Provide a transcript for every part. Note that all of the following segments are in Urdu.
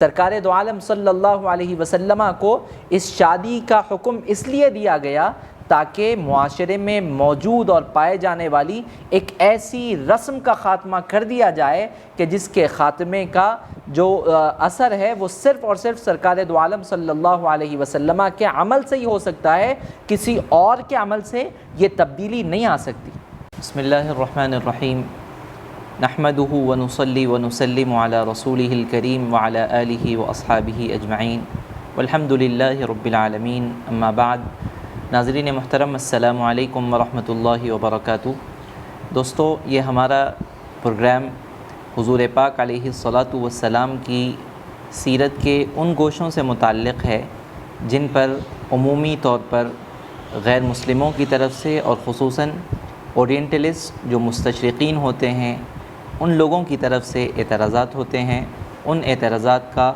سرکار دو عالم صلی اللہ علیہ وسلم کو اس شادی کا حکم اس لیے دیا گیا تاکہ معاشرے میں موجود اور پائے جانے والی ایک ایسی رسم کا خاتمہ کر دیا جائے کہ جس کے خاتمے کا جو اثر ہے وہ صرف اور صرف سرکار دو عالم صلی اللہ علیہ وسلم کے عمل سے ہی ہو سکتا ہے، کسی اور کے عمل سے یہ تبدیلی نہیں آ سکتی۔ بسم اللہ الرحمن الرحیم، نحمده ونصلی ونسلم علی رسولہ الکریم وعلی آلہ واصحابہ اجمعین والحمد للہ رب العالمین، اما بعد۔ ناظرین محترم، السلام علیکم ورحمۃ اللہ وبرکاتہ۔ دوستو، یہ ہمارا پروگرام حضور پاک علیہ الصلاۃ والسلام کی سیرت کے ان گوشوں سے متعلق ہے جن پر عمومی طور پر غیر مسلموں کی طرف سے اور خصوصاً اورینٹلسٹ جو مستشرقین ہوتے ہیں ان لوگوں کی طرف سے اعتراضات ہوتے ہیں۔ ان اعتراضات کا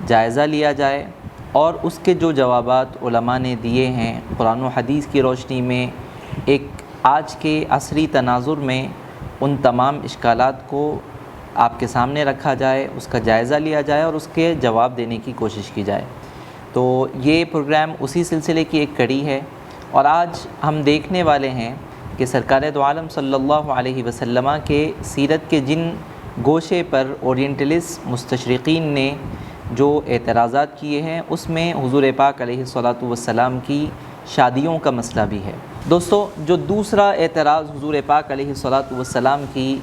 جائزہ لیا جائے اور اس کے جو جوابات علماء نے دیے ہیں قرآن و حدیث کی روشنی میں، ایک آج کے عصری تناظر میں ان تمام اشکالات کو آپ کے سامنے رکھا جائے، اس کا جائزہ لیا جائے اور اس کے جواب دینے کی کوشش کی جائے۔ تو یہ پروگرام اسی سلسلے کی ایک کڑی ہے، اور آج ہم دیکھنے والے ہیں کہ سرکار دو عالم صلی اللہ علیہ وسلم کے سیرت کے جن گوشے پر اورینٹلسٹ مستشرقین نے جو اعتراضات کیے ہیں اس میں حضور پاک علیہ الصلاۃ والسلام کی شادیوں کا مسئلہ بھی ہے۔ دوستو، جو دوسرا اعتراض حضور پاک علیہ الصلاۃ والسلام کی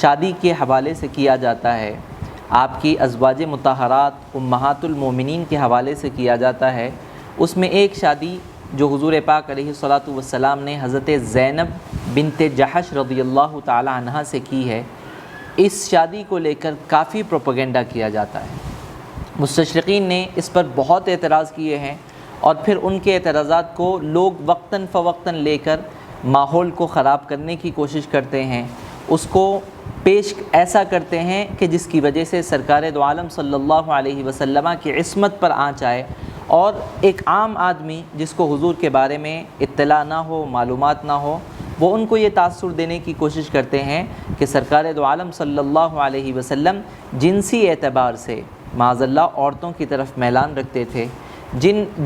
شادی کے حوالے سے کیا جاتا ہے، آپ کی ازواج مطہرات امہات المومنین کے حوالے سے کیا جاتا ہے، اس میں ایک شادی جو حضور پاک علیہ الصلاۃ والسلام نے حضرت زینب بنت جحش رضی اللہ تعالی عنہا سے کی ہے، اس شادی کو لے کر کافی پروپیگنڈا کیا جاتا ہے۔ مستشرقین نے اس پر بہت اعتراض کیے ہیں، اور پھر ان کے اعتراضات کو لوگ وقتاً فوقتاً لے کر ماحول کو خراب کرنے کی کوشش کرتے ہیں، اس کو پیش ایسا کرتے ہیں کہ جس کی وجہ سے سرکار دو عالم صلی اللہ علیہ وسلم کی عصمت پر آنچ آئے، اور ایک عام آدمی جس کو حضور کے بارے میں اطلاع نہ ہو، معلومات نہ ہو، وہ ان کو یہ تاثر دینے کی کوشش کرتے ہیں کہ سرکار دو عالم صلی اللہ علیہ وسلم جنسی اعتبار سے معاذ اللہ عورتوں کی طرف میلان رکھتے تھے،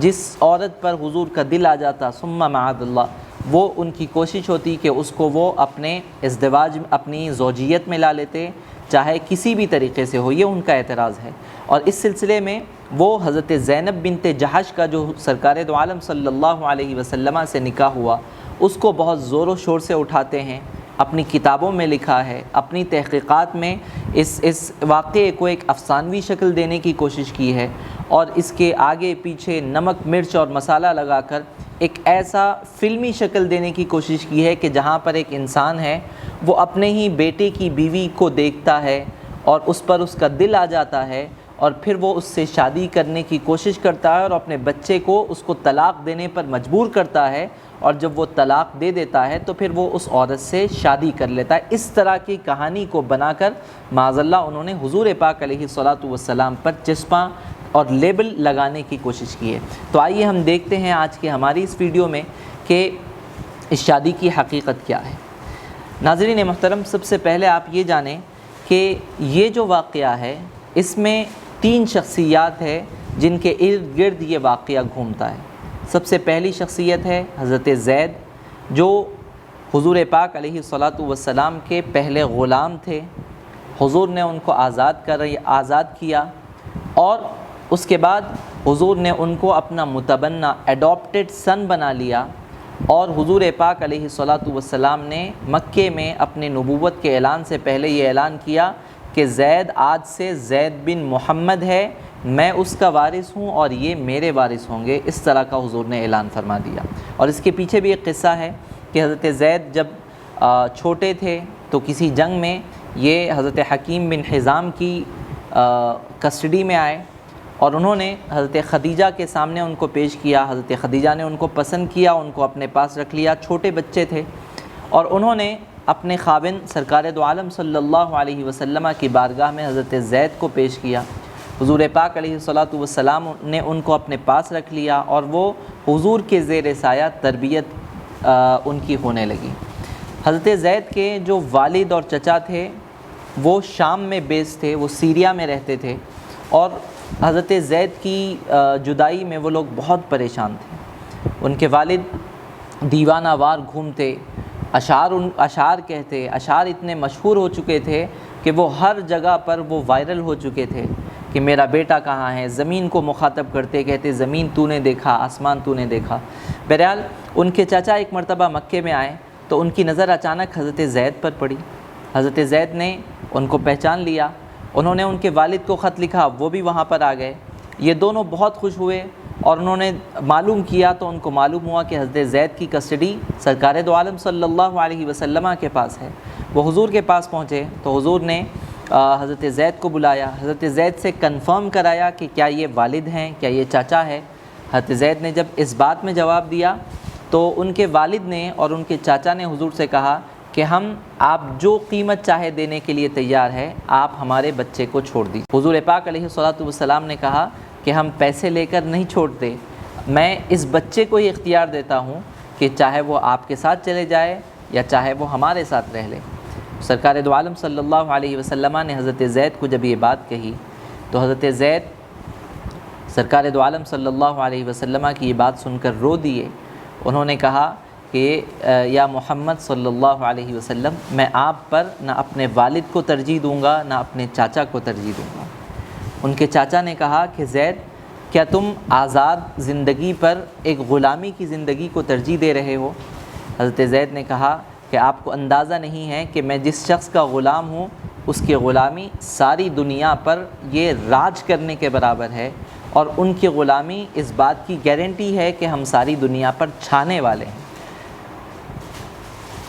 جس عورت پر حضور کا دل آ جاتا ثم معاذ اللہ، وہ ان کی کوشش ہوتی کہ اس کو وہ اپنے ازدواج اپنی زوجیت میں لا لیتے، چاہے کسی بھی طریقے سے ہو۔ یہ ان کا اعتراض ہے، اور اس سلسلے میں وہ حضرت زینب بنت جحش کا جو سرکار دو عالم صلی اللہ علیہ وسلم سے نکاح ہوا اس کو بہت زور و شور سے اٹھاتے ہیں، اپنی کتابوں میں لکھا ہے، اپنی تحقیقات میں اس واقعے کو ایک افسانوی شکل دینے کی کوشش کی ہے، اور اس کے آگے پیچھے نمک مرچ اور مسالہ لگا کر ایک ایسا فلمی شکل دینے کی کوشش کی ہے کہ جہاں پر ایک انسان ہے وہ اپنے ہی بیٹے کی بیوی کو دیکھتا ہے اور اس پر اس کا دل آ جاتا ہے، اور پھر وہ اس سے شادی کرنے کی کوشش کرتا ہے اور اپنے بچے کو اس کو طلاق دینے پر مجبور کرتا ہے، اور جب وہ طلاق دے دیتا ہے تو پھر وہ اس عورت سے شادی کر لیتا ہے۔ اس طرح کی کہانی کو بنا کر معاذ اللہ انہوں نے حضور پاک علیہ الصلاۃ والسلام پر چسپاں اور لیبل لگانے کی کوشش کی ہے۔ تو آئیے ہم دیکھتے ہیں آج کی ہماری اس ویڈیو میں کہ اس شادی کی حقیقت کیا ہے۔ ناظرین محترم، سب سے پہلے آپ یہ جانیں کہ یہ جو واقعہ ہے اس میں 3 شخصیات ہیں جن کے ارد گرد یہ واقعہ گھومتا ہے۔ سب سے پہلی شخصیت ہے حضرت زید، جو حضور پاک علیہ الصلاۃ والسلام کے پہلے غلام تھے۔ حضور نے ان کو آزاد کیا، اور اس کے بعد حضور نے ان کو اپنا متبنہ ایڈاپٹڈ سن بنا لیا، اور حضور پاک علیہ الصلاۃ والسلام نے مکے میں اپنے نبوت کے اعلان سے پہلے یہ اعلان کیا کہ زید آج سے زید بن محمد ہے، میں اس کا وارث ہوں اور یہ میرے وارث ہوں گے۔ اس طرح کا حضور نے اعلان فرما دیا۔ اور اس کے پیچھے بھی ایک قصہ ہے کہ حضرت زید جب چھوٹے تھے تو کسی جنگ میں یہ حضرت حکیم بن حزام کی کسٹڈی میں آئے، اور انہوں نے حضرت خدیجہ کے سامنے ان کو پیش کیا۔ حضرت خدیجہ نے ان کو پسند کیا، ان کو اپنے پاس رکھ لیا، چھوٹے بچے تھے، اور انہوں نے اپنے خاوند سرکار دو عالم صلی اللہ علیہ وسلم کی بارگاہ میں حضرت زید کو پیش کیا۔ حضور پاک علیہ الصلاۃ والسلام نے ان کو اپنے پاس رکھ لیا، اور وہ حضور کے زیر سایہ تربیت ان کی ہونے لگی۔ حضرت زید کے جو والد اور چچا تھے وہ شام میں بیس تھے، وہ سیریا میں رہتے تھے، اور حضرت زید کی جدائی میں وہ لوگ بہت پریشان تھے۔ ان کے والد دیوانہ وار گھومتے، اشعار کہتے، اشعار اتنے مشہور ہو چکے تھے کہ وہ ہر جگہ پر وہ وائرل ہو چکے تھے کہ میرا بیٹا کہاں ہے، زمین کو مخاطب کرتے، کہتے زمین تو نے دیکھا، آسمان تو نے دیکھا۔ بہرحال ان کے چچا ایک مرتبہ مکے میں آئے تو ان کی نظر اچانک حضرت زید پر پڑی۔ حضرت زید نے ان کو پہچان لیا، انہوں نے ان کے والد کو خط لکھا، وہ بھی وہاں پر آ گئے۔ یہ دونوں بہت خوش ہوئے اور انہوں نے معلوم کیا تو ان کو معلوم ہوا کہ حضرت زید کی کسٹڈی سرکار دو عالم صلی اللہ علیہ وسلم کے پاس ہے۔ وہ حضور کے پاس پہنچے تو حضور نے حضرت زید کو بلایا، حضرت زید سے کنفرم کرایا کہ کیا یہ والد ہیں، کیا یہ چاچا ہے۔ حضرت زید نے جب اس بات میں جواب دیا تو ان کے والد نے اور ان کے چاچا نے حضور سے کہا کہ ہم آپ جو قیمت چاہے دینے کے لیے تیار ہے، آپ ہمارے بچے کو چھوڑ دیجیے۔ حضور پاک علیہ الصلوۃ والسلام نے کہا کہ ہم پیسے لے کر نہیں چھوڑتے، میں اس بچے کو ہی اختیار دیتا ہوں کہ چاہے وہ آپ کے ساتھ چلے جائے یا چاہے وہ ہمارے ساتھ رہ لے۔ سرکار دو عالم صلی اللہ علیہ وسلم نے حضرت زید کو جب یہ بات کہی تو حضرت زید سرکار دو عالم صلی اللہ علیہ وسلم کی یہ بات سن کر رو دیے۔ انہوں نے کہا کہ یا محمد صلی اللہ علیہ وسلم، میں آپ پر نہ اپنے والد کو ترجیح دوں گا نہ اپنے چاچا کو ترجیح دوں گا۔ ان کے چاچا نے کہا کہ زید، کیا تم آزاد زندگی پر ایک غلامی کی زندگی کو ترجیح دے رہے ہو؟ حضرت زید نے کہا کہ آپ کو اندازہ نہیں ہے کہ میں جس شخص کا غلام ہوں اس کی غلامی ساری دنیا پر یہ راج کرنے کے برابر ہے، اور ان کی غلامی اس بات کی گارنٹی ہے کہ ہم ساری دنیا پر چھانے والے ہیں۔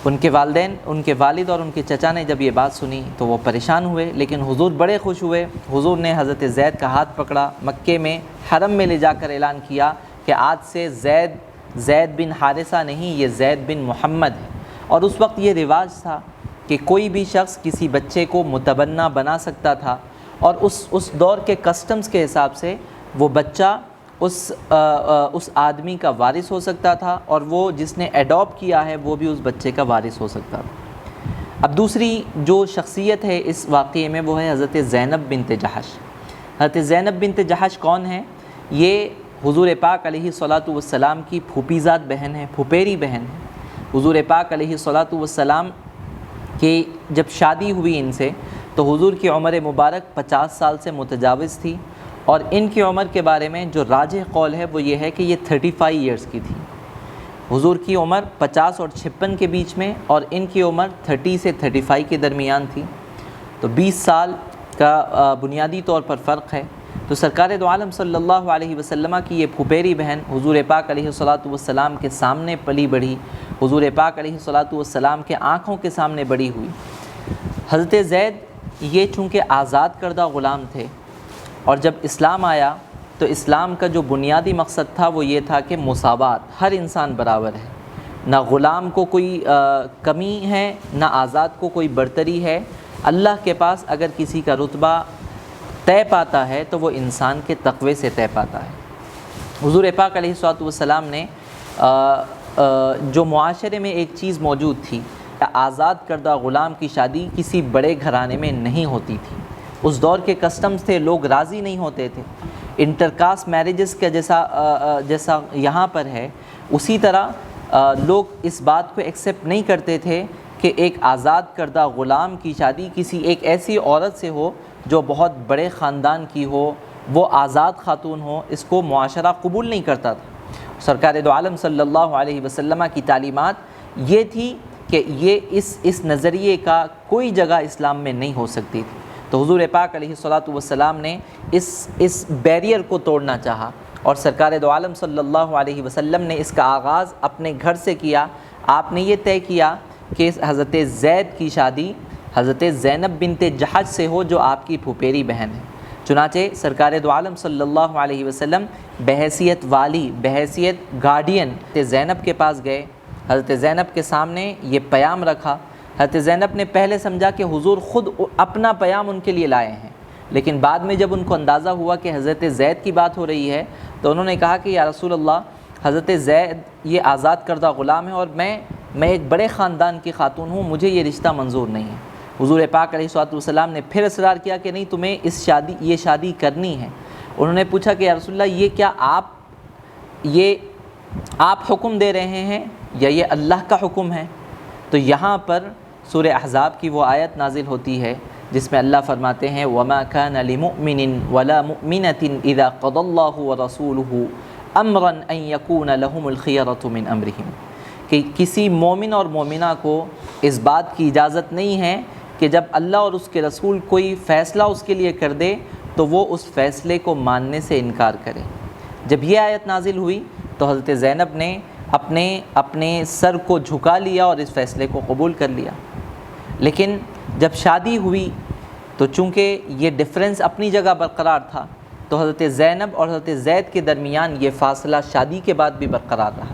ان کے والدین، ان کے والد اور ان کے چچا نے جب یہ بات سنی تو وہ پریشان ہوئے، لیکن حضور بڑے خوش ہوئے۔ حضور نے حضرت زید کا ہاتھ پکڑا، مکے میں حرم میں لے جا کر اعلان کیا کہ آج سے زید بن حارثہ نہیں، یہ زید بن محمد ہے۔ اور اس وقت یہ رواج تھا کہ کوئی بھی شخص کسی بچے کو متبنہ بنا سکتا تھا، اور اس دور کے کسٹمز کے حساب سے وہ بچہ اس آدمی کا وارث ہو سکتا تھا، اور وہ جس نے ایڈاپٹ کیا ہے وہ بھی اس بچے کا وارث ہو سکتا تھا۔ اب دوسری جو شخصیت ہے اس واقعے میں وہ ہے حضرت زینب بنت جحش۔ حضرت زینب بنت جحش کون ہے؟ یہ حضور پاک علیہ الصلوۃ والسلام کی پھوپھیزاد بہن ہے، پھوپیری بہن ہے۔ حضور پاک علیہ الصلوۃ والسلام کی جب شادی ہوئی ان سے تو حضور کی عمر مبارک 50 سال سے متجاوز تھی، اور ان کی عمر کے بارے میں جو راجح قول ہے وہ یہ ہے کہ یہ 35 ایئرز کی تھی۔ حضور کی عمر 50 اور 56 کے بیچ میں، اور ان کی عمر 30 سے 35 کے درمیان تھی، تو 20 سال کا بنیادی طور پر فرق ہے۔ تو سرکار دو عالم صلی اللہ علیہ وسلم کی یہ پھوپیری بہن حضور پاک علیہ الصلوۃ والسلام کے سامنے پلی بڑھی، حضور پاک علیہ الصلوۃ والسلام کے آنکھوں کے سامنے بڑی ہوئی۔ حضرت زید یہ چونکہ آزاد کردہ غلام تھے، اور جب اسلام آیا تو اسلام کا جو بنیادی مقصد تھا وہ یہ تھا کہ مساوات، ہر انسان برابر ہے، نہ غلام کو کوئی کمی ہے نہ آزاد کو کوئی برتری ہے۔ اللہ کے پاس اگر کسی کا رتبہ طے پاتا ہے تو وہ انسان کے تقوی سے طے پاتا ہے۔ حضور پاک علیہ الصلوۃ والسلام نے جو معاشرے میں ایک چیز موجود تھی، آزاد کردہ غلام کی شادی کسی بڑے گھرانے میں نہیں ہوتی تھی۔ اس دور کے کسٹمز تھے، لوگ راضی نہیں ہوتے تھے۔ انٹرکاسٹ میرجز کا جیسا یہاں پر ہے، اسی طرح لوگ اس بات کو ایکسیپٹ نہیں کرتے تھے کہ ایک آزاد کردہ غلام کی شادی کسی ایک ایسی عورت سے ہو جو بہت بڑے خاندان کی ہو، وہ آزاد خاتون ہو، اس کو معاشرہ قبول نہیں کرتا تھا۔ سرکار دو عالم صلی اللہ علیہ وسلم کی تعلیمات یہ تھی کہ یہ اس نظریے کا کوئی جگہ اسلام میں نہیں ہو سکتی تھی۔ تو حضور پاک علیہ الصلوۃ والسلام نے اس بیریئر کو توڑنا چاہا، اور سرکار دو عالم صلی اللہ علیہ وسلم نے اس کا آغاز اپنے گھر سے کیا۔ آپ نے یہ طے کیا کہ حضرت زید کی شادی حضرت زینب بنت جحش سے ہو جو آپ کی پھوپیری بہن ہے۔ چنانچہ سرکار دو عالم صلی اللہ علیہ وسلم بحیثیت والی، بحیثیت گارڈین زینب کے پاس گئے، حضرت زینب کے سامنے یہ پیام رکھا۔ حضرت زینب نے پہلے سمجھا کہ حضور خود اپنا پیام ان کے لیے لائے ہیں، لیکن بعد میں جب ان کو اندازہ ہوا کہ حضرت زید کی بات ہو رہی ہے تو انہوں نے کہا کہ یا رسول اللہ، حضرت زید یہ آزاد کردہ غلام ہے، اور میں ایک بڑے خاندان کی خاتون ہوں، مجھے یہ رشتہ منظور نہیں ہے۔ حضور پاک علیہ الصلوۃ والسلام نے پھر اصرار کیا کہ نہیں، تمہیں یہ شادی کرنی ہے۔ انہوں نے پوچھا کہ یا رسول اللہ یہ کیا آپ حکم دے رہے ہیں یا یہ اللہ کا حکم ہے؟ تو یہاں پر سورہ احزاب کی وہ آیت نازل ہوتی ہے جس میں اللہ فرماتے ہیں وَمَا كَانَ لِمُؤْمِنٍ وَلَا مُؤْمِنَةٍ إِذَا قَضَى اللَّهُ وَرَسُولُهُ أَمْرًا أَن يَكُونَ لَهُمُ الْخِيَرَةُ مِنْ أَمْرِهِمْ کہ کسی مومن اور مومنہ کو اس بات کی اجازت نہیں ہے کہ جب اللہ اور اس کے رسول کوئی فیصلہ اس کے لیے کر دے تو وہ اس فیصلے کو ماننے سے انکار کرے۔ جب یہ آیت نازل ہوئی تو حضرت زینب نے اپنے سر کو جھکا لیا اور اس فیصلے کو قبول کر لیا۔ لیکن جب شادی ہوئی تو چونکہ یہ ڈفرنس اپنی جگہ برقرار تھا تو حضرت زینب اور حضرت زید کے درمیان یہ فاصلہ شادی کے بعد بھی برقرار رہا،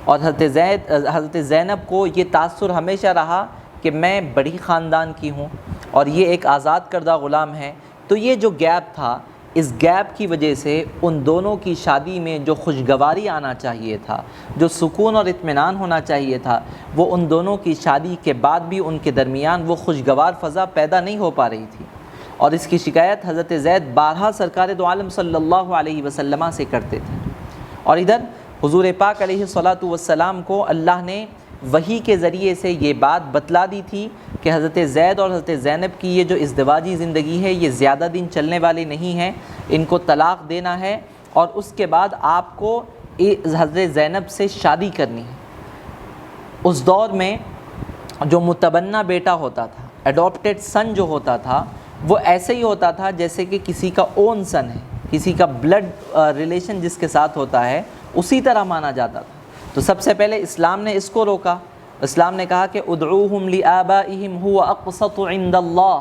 اور حضرت زینب کو یہ تاثر ہمیشہ رہا کہ میں بڑی خاندان کی ہوں اور یہ ایک آزاد کردہ غلام ہے۔ تو یہ جو گیپ تھا، اس گیپ کی وجہ سے ان دونوں کی شادی میں جو خوشگواری آنا چاہیے تھا، جو سکون اور اطمینان ہونا چاہیے تھا، وہ ان دونوں کی شادی کے بعد بھی ان کے درمیان وہ خوشگوار فضا پیدا نہیں ہو پا رہی تھی، اور اس کی شکایت حضرت زید بارہا سرکار دو عالم صلی اللہ علیہ وسلم سے کرتے تھے۔ اور ادھر حضور پاک علیہ الصلاۃ والسلام کو اللہ نے وحی کے ذریعے سے یہ بات بتلا دی تھی کہ حضرت زید اور حضرت زینب کی یہ جو ازدواجی زندگی ہے یہ زیادہ دن چلنے والی نہیں ہے، ان کو طلاق دینا ہے اور اس کے بعد آپ کو حضرت زینب سے شادی کرنی ہے۔ اس دور میں جو متبنہ بیٹا ہوتا تھا، ایڈاپٹیڈ سن جو ہوتا تھا، وہ ایسے ہی ہوتا تھا جیسے کہ کسی کا اون سن ہے، کسی کا بلڈ ریلیشن جس کے ساتھ ہوتا ہے اسی طرح مانا جاتا تھا۔ تو سب سے پہلے اسلام نے اس کو روکا۔ اسلام نے کہا کہ ادعوہم لآبائہم هو اقسط عند اللہ،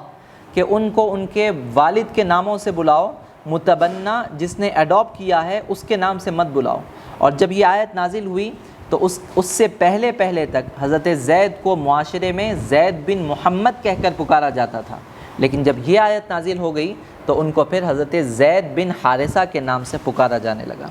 کہ ان کو ان کے والد کے ناموں سے بلاؤ، متبنہ جس نے اڈاپٹ کیا ہے اس کے نام سے مت بلاؤ۔ اور جب یہ آیت نازل ہوئی تو اس سے پہلے تک حضرت زید کو معاشرے میں زید بن محمد کہہ کر پکارا جاتا تھا، لیکن جب یہ آیت نازل ہو گئی تو ان کو پھر حضرت زید بن حارثہ کے نام سے پکارا جانے لگا۔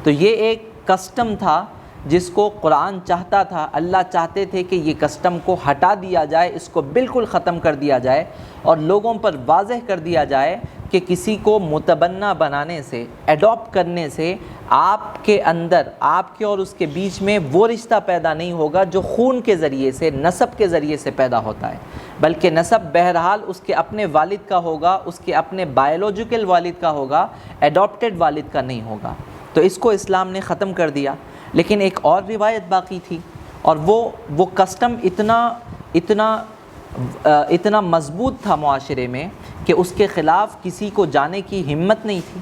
تو یہ ایک کسٹم تھا جس کو قرآن چاہتا تھا، اللہ چاہتے تھے کہ یہ کسٹم کو ہٹا دیا جائے، اس کو بالکل ختم کر دیا جائے اور لوگوں پر واضح کر دیا جائے کہ کسی کو متبنہ بنانے سے، ایڈاپٹ کرنے سے آپ کے اندر، آپ کے اور اس کے بیچ میں وہ رشتہ پیدا نہیں ہوگا جو خون کے ذریعے سے، نسب کے ذریعے سے پیدا ہوتا ہے، بلکہ نسب بہرحال اس کے اپنے والد کا ہوگا، اس کے اپنے بایولوجیکل والد کا ہوگا، ایڈاپٹیڈ والد کا نہیں ہوگا۔ تو اس کو اسلام نے ختم کر دیا۔ لیکن ایک اور روایت باقی تھی، اور وہ کسٹم اتنا مضبوط تھا معاشرے میں کہ اس کے خلاف کسی کو جانے کی ہمت نہیں تھی،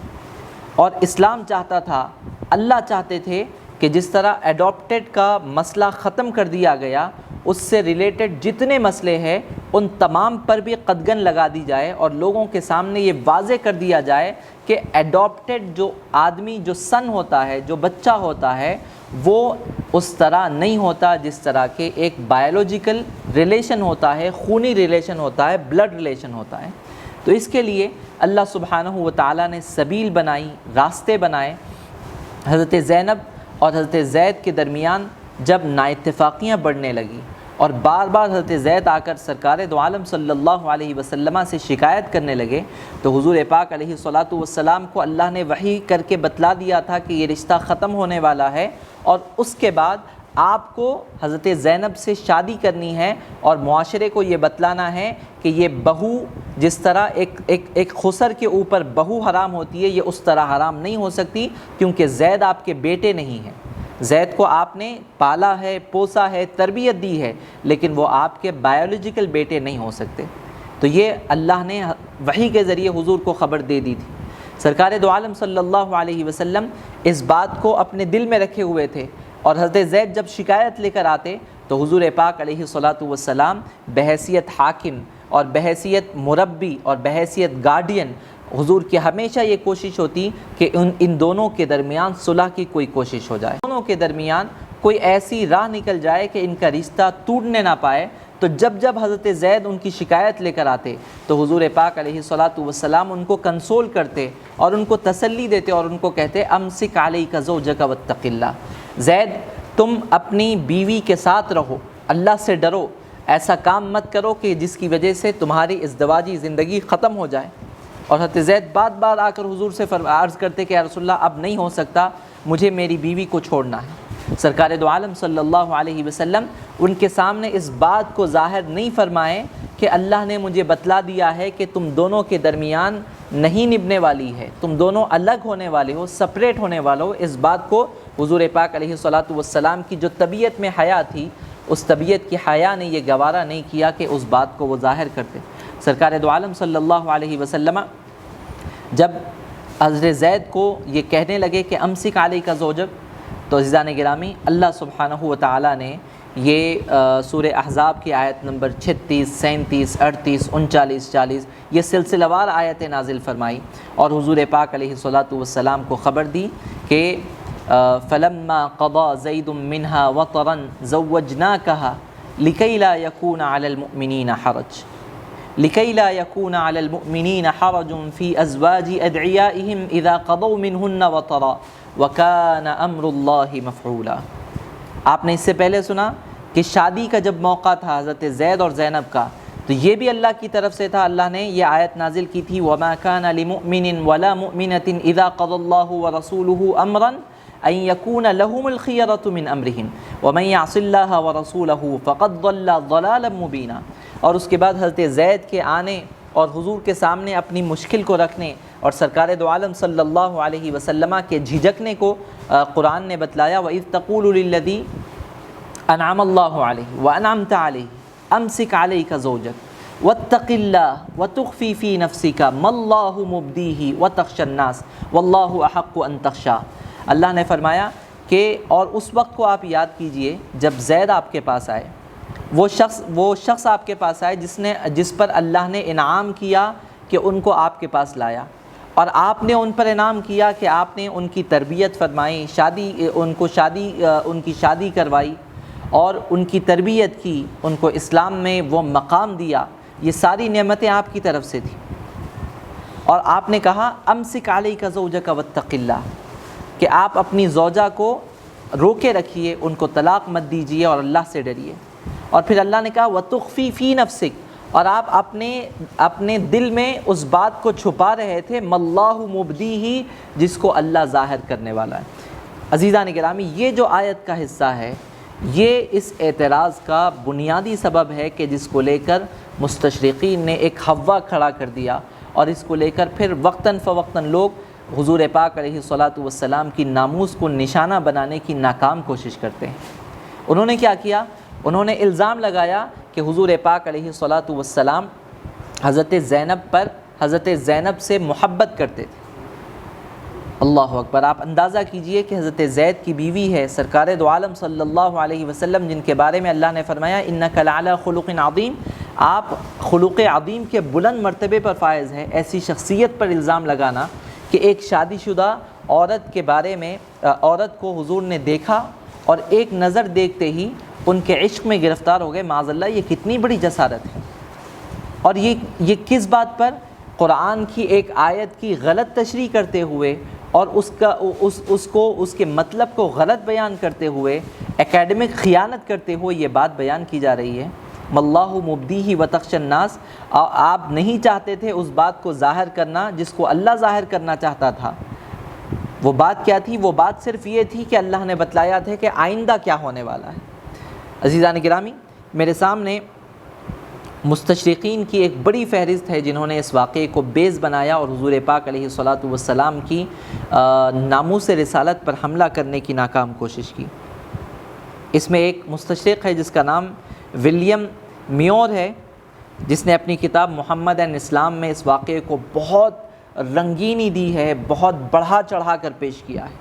اور اسلام چاہتا تھا، اللہ چاہتے تھے کہ جس طرح ایڈاپٹیڈ کا مسئلہ ختم کر دیا گیا، اس سے ریلیٹڈ جتنے مسئلے ہیں ان تمام پر بھی قدغن لگا دی جائے اور لوگوں کے سامنے یہ واضح کر دیا جائے کہ ایڈاپٹیڈ جو آدمی، جو سن ہوتا ہے، جو بچہ ہوتا ہے، وہ اس طرح نہیں ہوتا جس طرح کہ ایک بایولوجیکل ریلیشن ہوتا ہے، خونی ریلیشن ہوتا ہے، بلڈ ریلیشن ہوتا ہے۔ تو اس کے لیے اللہ سبحانہ و تعالیٰ نے سبیل بنائی، راستے بنائے۔ حضرت زینب اور حضرت زید کے درمیان جب نااتفاقیاں بڑھنے لگی اور بار بار حضرت زید آ کر سرکار دو عالم صلی اللہ علیہ وسلم سے شکایت کرنے لگے، تو حضور پاک علیہ الصلاۃ والسلام کو اللہ نے وحی کر کے بتلا دیا تھا کہ یہ رشتہ ختم ہونے والا ہے، اور اس کے بعد آپ کو حضرت زینب سے شادی کرنی ہے، اور معاشرے کو یہ بتلانا ہے کہ یہ بہو جس طرح ایک خسر کے اوپر بہو حرام ہوتی ہے، یہ اس طرح حرام نہیں ہو سکتی، کیونکہ زید آپ کے بیٹے نہیں ہیں، زید کو آپ نے پالا ہے، پوسا ہے، تربیت دی ہے، لیکن وہ آپ کے بایولوجیکل بیٹے نہیں ہو سکتے۔ تو یہ اللہ نے وحی کے ذریعے حضور کو خبر دے دی تھی۔ سرکار دو عالم صلی اللہ علیہ وسلم اس بات کو اپنے دل میں رکھے ہوئے تھے، اور حضرت زید جب شکایت لے کر آتے تو حضور پاک علیہ الصلاۃ والسلام بحیثیت حاکم اور بحیثیت مربی اور بحیثیت گارڈین، حضور کی ہمیشہ یہ کوشش ہوتی کہ ان دونوں کے درمیان صلح کی کوئی کوشش ہو جائے، دونوں کے درمیان کوئی ایسی راہ نکل جائے کہ ان کا رشتہ ٹوٹنے نہ پائے۔ تو جب حضرت زید ان کی شکایت لے کر آتے تو حضور پاک علیہ الصلاۃ والسلام ان کو کنسول کرتے اور ان کو تسلی دیتے اور ان کو کہتے امسک علیک زوجک واتق اللہ، زید تم اپنی بیوی کے ساتھ رہو، اللہ سے ڈرو، ایسا کام مت کرو کہ جس کی وجہ سے تمہاری ازدواجی زندگی ختم ہو جائے۔ اور حضرت زید بار بار آ کر حضور سے عرض کرتے کہ یا رسول اللہ اب نہیں ہو سکتا، مجھے میری بیوی کو چھوڑنا ہے۔ سرکار دو عالم صلی اللہ علیہ وسلم ان کے سامنے اس بات کو ظاہر نہیں فرمائے کہ اللہ نے مجھے بتلا دیا ہے کہ تم دونوں کے درمیان نہیں نبھنے والی ہے، تم دونوں الگ ہونے والے ہو، سپریٹ ہونے والے ہو۔ اس بات کو حضور پاک علیہ الصلاۃ والسلام کی جو طبیعت میں حیا تھی، اس طبیعت کی حیا نے یہ گوارا نہیں کیا کہ اس بات کو وہ ظاہر کرتے۔ سرکار دو عالم صلی اللہ علیہ وسلم جب حضرت زید کو یہ کہنے لگے کہ امسک علیک زوجک، تو عزیزان گرامی اللہ سبحانہ و تعالیٰ نے یہ سورہ احزاب کی آیت نمبر 36، 37، 38، 39، 40 یہ سلسلہ وار آیتیں نازل فرمائی اور حضور پاک علیہ الصلاۃ والسلام کو خبر دی کہ فلما قضى زید منها وطرا زوجناکها لکی لا یکون علی المؤمنین حرج لکی لا یکون علی المؤمنین حرج فی ازواج ادعیائهم اذا قضوا منهن وطرا وکان امر اللہ مفعولا۔ آپ نے اس سے پہلے سنا کہ شادی کا جب موقع تھا حضرت زید اور زینب کا، تو یہ بھی اللہ کی طرف سے تھا۔ اللہ نے یہ آیت نازل کی تھی وَمَا كَانَ لِمُؤْمِنٍ وَلَا مُؤْمِنَةٍ إِذَا قَضَى اللَّهُ وَرَسُولُهُ أَمْرًا أَن يَكُونَ لَهُمُ الْخِيَرَةُ مِنْ أَمْرِهِمْ وَمَن يَعْصِ اللَّهَ وَرَسُولَهُ فَقَدْ ضَلَّ ضَلَالًا مُبِينًا۔ اور اس کے بعد حضرت زید کے آنے اور حضور کے سامنے اپنی مشکل کو رکھنے اور سرکار دو عالم صلی اللہ علیہ وسلم کے جھجکنے کو قرآن نے بتلایا وَإِذْ تَقُولُ لِلَّذِي أَنْعَمَ اللَّهُ عَلَيْهِ وَأَنْعَمْتَ عَلَيْهِ أَمْسِكْ عَلَيْكَ زَوْجَكَ وَاتَّقِ اللَّهَ وَتُخْفِي فِي نَفْسِكَ مَا اللَّهُ مُبْدِيهِ وَتَخْشَى النَّاسَ وَاللَّهُ أَحَقُّ أَن تَخْشَاهُ۔ اللہ نے فرمایا کہ اور اس وقت کو آپ یاد کیجئے جب زید آپ کے پاس آئے، وہ شخص آپ کے پاس آئے جس پر اللہ نے انعام کیا کہ ان کو آپ کے پاس لایا، اور آپ نے ان پر انعام کیا کہ آپ نے ان کی تربیت فرمائی، ان کی شادی کروائی اور ان کی تربیت کی، ان کو اسلام میں وہ مقام دیا۔ یہ ساری نعمتیں آپ کی طرف سے تھیں، اور آپ نے کہا امسک علیک زوجک واتق اللہ، کہ آپ اپنی زوجہ کو روکے رکھیے، ان کو طلاق مت دیجیے اور اللہ سے ڈریے۔ اور پھر اللہ نے کہا وتخفی فی نفسک، اور آپ اپنے دل میں اس بات کو چھپا رہے تھے ما اللہ مبدیہ، جس کو اللہ ظاہر کرنے والا ہے۔ عزیزان گرامی، یہ جو آیت کا حصہ ہے یہ اس اعتراض کا بنیادی سبب ہے کہ جس کو لے کر مستشرقین نے ایک حوا کھڑا کر دیا، اور اس کو لے کر پھر وقتاً فوقتاً لوگ حضور پاک علیہ الصلاۃ والسلام کی ناموس کو نشانہ بنانے کی ناکام کوشش کرتے ہیں۔ انہوں نے کیا کیا؟ انہوں نے الزام لگایا کہ حضور پاک علیہ الصلاۃ والسلام حضرت زینب سے محبت کرتے تھے۔ اللہ اکبر! آپ اندازہ کیجئے کہ حضرت زید کی بیوی ہے سرکار دو عالم صلی اللہ علیہ وسلم، جن کے بارے میں اللہ نے فرمایا انک لعلی خلق عظیم، آپ خلق عظیم کے بلند مرتبے پر فائز ہیں۔ ایسی شخصیت پر الزام لگانا کہ ایک شادی شدہ عورت کے بارے میں عورت کو حضور نے دیکھا اور ایک نظر دیکھتے ہی ان کے عشق میں گرفتار ہو گئے، معاذ اللہ، یہ کتنی بڑی جسارت ہے۔ اور یہ کس بات پر؟ قرآن کی ایک آیت کی غلط تشریح کرتے ہوئے اور اس کے مطلب کو غلط بیان کرتے ہوئے، اکیڈمک خیانت کرتے ہوئے یہ بات بیان کی جا رہی ہے واللہ مبدیہ وتخشى الناس۔ آپ نہیں چاہتے تھے اس بات کو ظاہر کرنا جس کو اللہ ظاہر کرنا چاہتا تھا۔ وہ بات کیا تھی؟ وہ بات صرف یہ تھی کہ اللہ نے بتلایا تھا کہ آئندہ کیا ہونے والا ہے۔ عزیزان گرامی، میرے سامنے مستشرقین کی ایک بڑی فہرست ہے جنہوں نے اس واقعے کو بیس بنایا اور حضور پاک علیہ الصلاۃ والسلام کی ناموس رسالت پر حملہ کرنے کی ناکام کوشش کی۔ اس میں ایک مستشرق ہے جس کا نام ولیم میور ہے، جس نے اپنی کتاب محمد اینڈ اسلام میں اس واقعے کو بہت رنگینی دی ہے، بہت بڑھا چڑھا کر پیش کیا ہے۔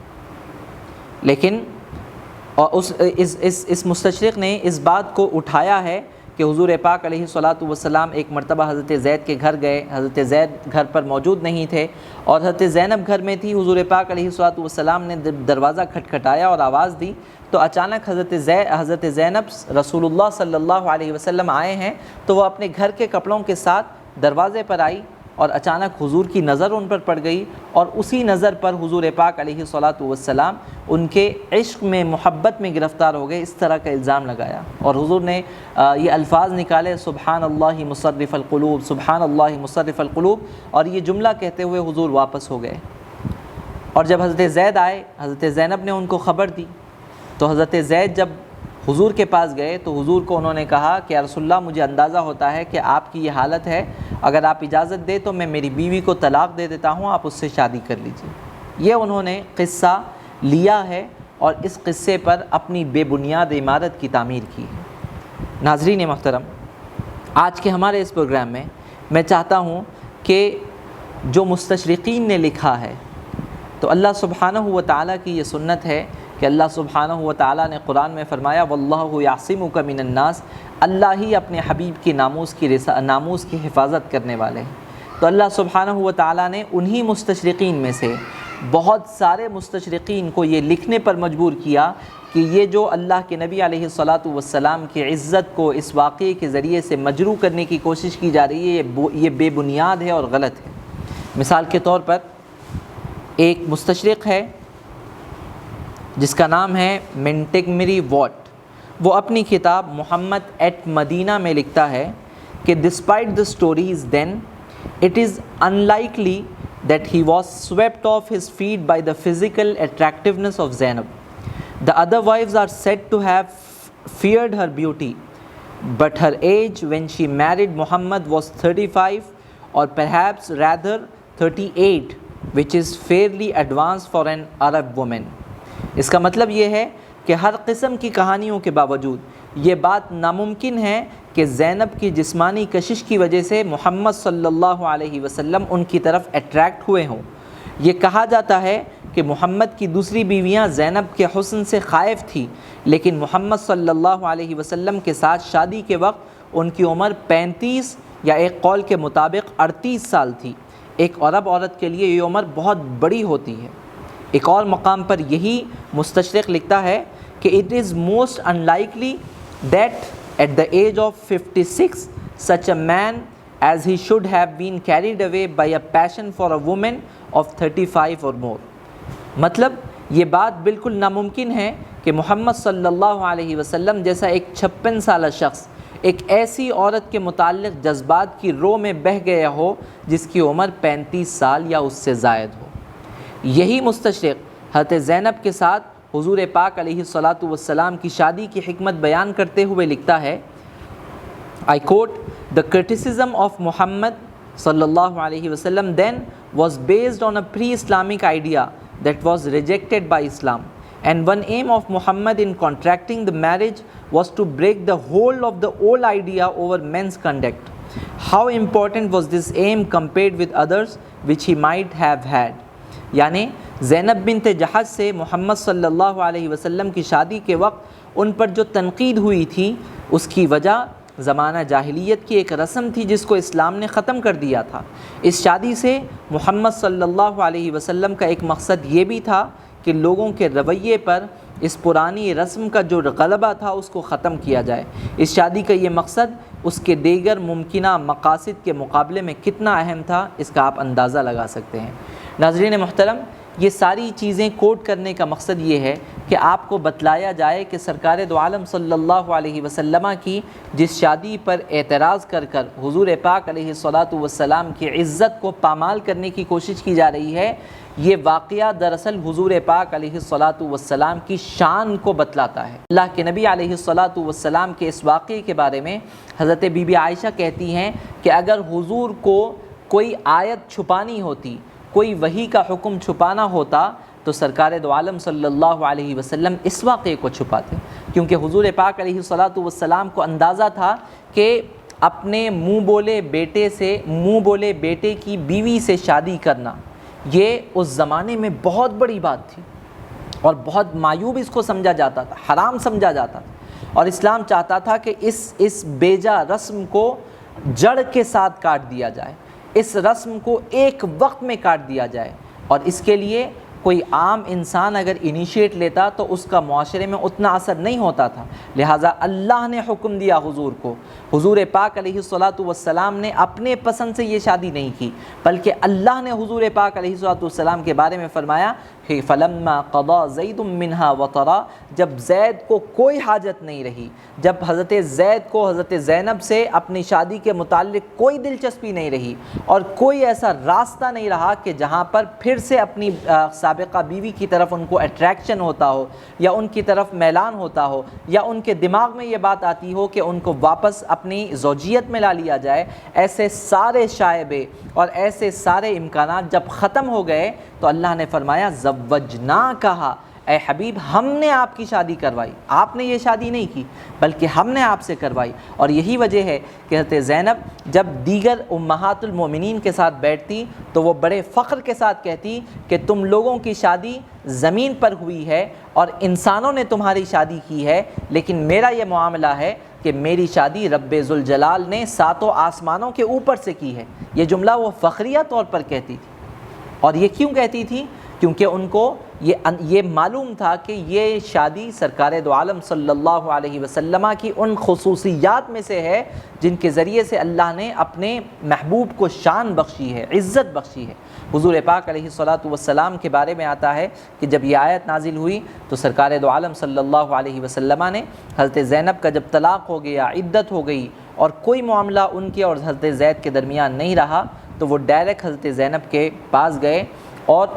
لیکن اس مستشرق نے اس بات کو اٹھایا ہے کہ حضور پاک علیہ الصلاۃ والسلام ایک مرتبہ حضرت زید کے گھر گئے، حضرت زید گھر پر موجود نہیں تھے اور حضرت زینب گھر میں تھی۔ حضور پاک علیہ الصلاۃ والسلام نے دروازہ کھٹکھٹایا اور آواز دی تو اچانک حضرت زینب رسول اللہ صلی اللہ علیہ وسلم آئے ہیں تو وہ اپنے گھر کے کپڑوں کے ساتھ دروازے پر آئی اور اچانک حضور کی نظر ان پر پڑ گئی، اور اسی نظر پر حضور پاک علیہ الصلاۃ والسلام ان کے عشق میں، محبت میں گرفتار ہو گئے، اس طرح کا الزام لگایا، اور حضور نے یہ الفاظ نکالے، سبحان اللہ مصرف القلوب، سبحان اللہ مصرف القلوب، اور یہ جملہ کہتے ہوئے حضور واپس ہو گئے۔ اور جب حضرت زید آئے، حضرت زینب نے ان کو خبر دی، تو حضرت زید جب حضور کے پاس گئے تو حضور کو انہوں نے کہا کہ یا رسول اللہ، مجھے اندازہ ہوتا ہے کہ آپ کی یہ حالت ہے، اگر آپ اجازت دیں تو میں میری بیوی کو طلاق دے دیتا ہوں، آپ اس سے شادی کر لیجیے۔ یہ انہوں نے قصہ لیا ہے اور اس قصے پر اپنی بے بنیاد عمارت کی تعمیر کی ہے۔ ناظرین محترم، آج کے ہمارے اس پروگرام میں میں چاہتا ہوں کہ جو مستشرقین نے لکھا ہے، تو اللہ سبحانہ و تعالیٰ کی یہ سنت ہے کہ اللہ سبحانہ و تعالیٰ نے قرآن میں فرمایا واللہ یعصمک من الناس، اللہ ہی اپنے حبیب کی ناموس کی حفاظت کرنے والے ہیں۔ تو اللہ سبحانہ و تعالیٰ نے انہی مستشرقین میں سے بہت سارے مستشرقین کو یہ لکھنے پر مجبور کیا کہ یہ جو اللہ کے نبی علیہ الصلاۃ والسلام کی عزت کو اس واقعے کے ذریعے سے مجروح کرنے کی کوشش کی جا رہی ہے، یہ بے بنیاد ہے اور غلط ہے۔ مثال کے طور پر ایک مستشرق ہے جس کا نام ہے منٹگمری واٹ، وہ اپنی کتاب محمد ایٹ مدینہ میں لکھتا ہے کہ despite the stories then, it is unlikely that he was swept off his feet by the physical attractiveness of Zainab. The other wives are said to have feared her beauty, but her age when she married Muhammad was 35 or perhaps rather 38, which is fairly advanced for an Arab woman. اس کا مطلب یہ ہے کہ ہر قسم کی کہانیوں کے باوجود یہ بات ناممکن ہے کہ زینب کی جسمانی کشش کی وجہ سے محمد صلی اللہ علیہ وسلم ان کی طرف اٹریکٹ ہوئے ہوں۔ یہ کہا جاتا ہے کہ محمد کی دوسری بیویاں زینب کے حسن سے خائف تھیں، لیکن محمد صلی اللہ علیہ وسلم کے ساتھ شادی کے وقت ان کی عمر 35 یا ایک قول کے مطابق 38 سال تھی۔ ایک عرب عورت کے لیے یہ عمر بہت بڑی ہوتی ہے۔ ایک اور مقام پر یہی مستشرق لکھتا ہے کہ it is most unlikely that at the age of 56 such a man as he should have been carried away by a passion for a woman of 35 or more. مطلب یہ بات بالکل ناممکن ہے کہ محمد صلی اللہ علیہ وسلم جیسا ایک 56 سالہ شخص ایک ایسی عورت کے متعلق جذبات کی رو میں بہہ گیا ہو جس کی عمر 35 سال یا اس سے زائد ہو۔ یہی مستشرق حضرت زینب کے ساتھ حضور پاک علیہ الصلاۃ والسلام کی شادی کی حکمت بیان کرتے ہوئے لکھتا ہے، I quote, "The criticism of Muhammad sallallahu alaihi wasallam then was based on a pre-Islamic idea that was rejected by Islam, and one aim of Muhammad in contracting the marriage was to break the hold of the old idea over men's conduct. How important was this aim compared with others which he might have had?" یعنی زینب بنت جحش سے محمد صلی اللہ علیہ وسلم کی شادی کے وقت ان پر جو تنقید ہوئی تھی، اس کی وجہ زمانہ جاہلیت کی ایک رسم تھی جس کو اسلام نے ختم کر دیا تھا۔ اس شادی سے محمد صلی اللہ علیہ وسلم کا ایک مقصد یہ بھی تھا کہ لوگوں کے رویے پر اس پرانی رسم کا جو غلبہ تھا اس کو ختم کیا جائے۔ اس شادی کا یہ مقصد اس کے دیگر ممکنہ مقاصد کے مقابلے میں کتنا اہم تھا، اس کا آپ اندازہ لگا سکتے ہیں۔ ناظرین محترم، یہ ساری چیزیں کوٹ کرنے کا مقصد یہ ہے کہ آپ کو بتلایا جائے کہ سرکار دو عالم صلی اللہ علیہ وسلم کی جس شادی پر اعتراض کر کر حضور پاک علیہ الصلاۃ والسلام کی عزت کو پامال کرنے کی کوشش کی جا رہی ہے، یہ واقعہ دراصل حضور پاک علیہ الصلاۃ والسلام کی شان کو بتلاتا ہے۔ اللہ کے نبی علیہ الصلاۃ والسلام کے اس واقعے کے بارے میں حضرت بی بی عائشہ کہتی ہیں کہ اگر حضور کو کوئی آیت چھپانی ہوتی، کوئی وحی کا حکم چھپانا ہوتا تو سرکار دو عالم صلی اللہ علیہ وسلم اس واقعے کو چھپاتے، کیونکہ حضور پاک علیہ الصلاۃ والسلام کو اندازہ تھا کہ اپنے منہ بولے بیٹے کی بیوی سے شادی کرنا یہ اس زمانے میں بہت بڑی بات تھی اور بہت معیوب اس کو سمجھا جاتا تھا، حرام سمجھا جاتا تھا، اور اسلام چاہتا تھا کہ اس بیجا رسم کو جڑ کے ساتھ کاٹ دیا جائے، اس رسم کو ایک وقت میں کاٹ دیا جائے، اور اس کے لیے کوئی عام انسان اگر انیشیٹ لیتا تو اس کا معاشرے میں اتنا اثر نہیں ہوتا تھا، لہٰذا اللہ نے حکم دیا حضور کو، حضور پاک علیہ الصلاۃ والسلام نے اپنے پسند سے یہ شادی نہیں کی، بلکہ اللہ نے حضور پاک علیہ الصلاۃ والسلام کے بارے میں فرمایا کہ فلما قضا زید منہا وطرا، جب زید کو کوئی حاجت نہیں رہی، جب حضرت زید کو حضرت زینب سے اپنی شادی کے متعلق کوئی دلچسپی نہیں رہی اور کوئی ایسا راستہ نہیں رہا کہ جہاں پر پھر سے اپنی سابقہ بیوی کی طرف ان کو اٹریکشن ہوتا ہو یا ان کی طرف میلان ہوتا ہو یا ان کے دماغ میں یہ بات آتی ہو کہ ان کو واپس اپنی زوجیت میں لا لیا جائے، ایسے سارے شائبے اور ایسے سارے امکانات جب ختم ہو گئے تو اللہ نے فرمایا زوجناکہا، اے حبیب ہم نے آپ کی شادی کروائی، آپ نے یہ شادی نہیں کی بلکہ ہم نے آپ سے کروائی۔ اور یہی وجہ ہے کہ حضرت زینب جب دیگر امہات المومنین کے ساتھ بیٹھتی تو وہ بڑے فخر کے ساتھ کہتی کہ تم لوگوں کی شادی زمین پر ہوئی ہے اور انسانوں نے تمہاری شادی کی ہے، لیکن میرا یہ معاملہ ہے کہ میری شادی رب ذوالجلال نے ساتوں آسمانوں کے اوپر سے کی ہے۔ یہ جملہ وہ فخریہ طور پر کہتی تھی، اور یہ کیوں کہتی تھی؟ کیونکہ ان کو یہ معلوم تھا کہ یہ شادی سرکار دو عالم صلی اللہ علیہ وسلم کی ان خصوصیات میں سے ہے جن کے ذریعے سے اللہ نے اپنے محبوب کو شان بخشی ہے، عزت بخشی ہے۔ حضور پاک علیہ الصلاۃ والسلام کے بارے میں آتا ہے کہ جب یہ آیت نازل ہوئی تو سرکار دو عالم صلی اللہ علیہ وسلم نے حضرت زینب کا جب طلاق ہو گیا، عدت ہو گئی اور کوئی معاملہ ان کے اور حضرت زید کے درمیان نہیں رہا، تو وہ ڈائریکٹ حضرت زینب کے پاس گئے اور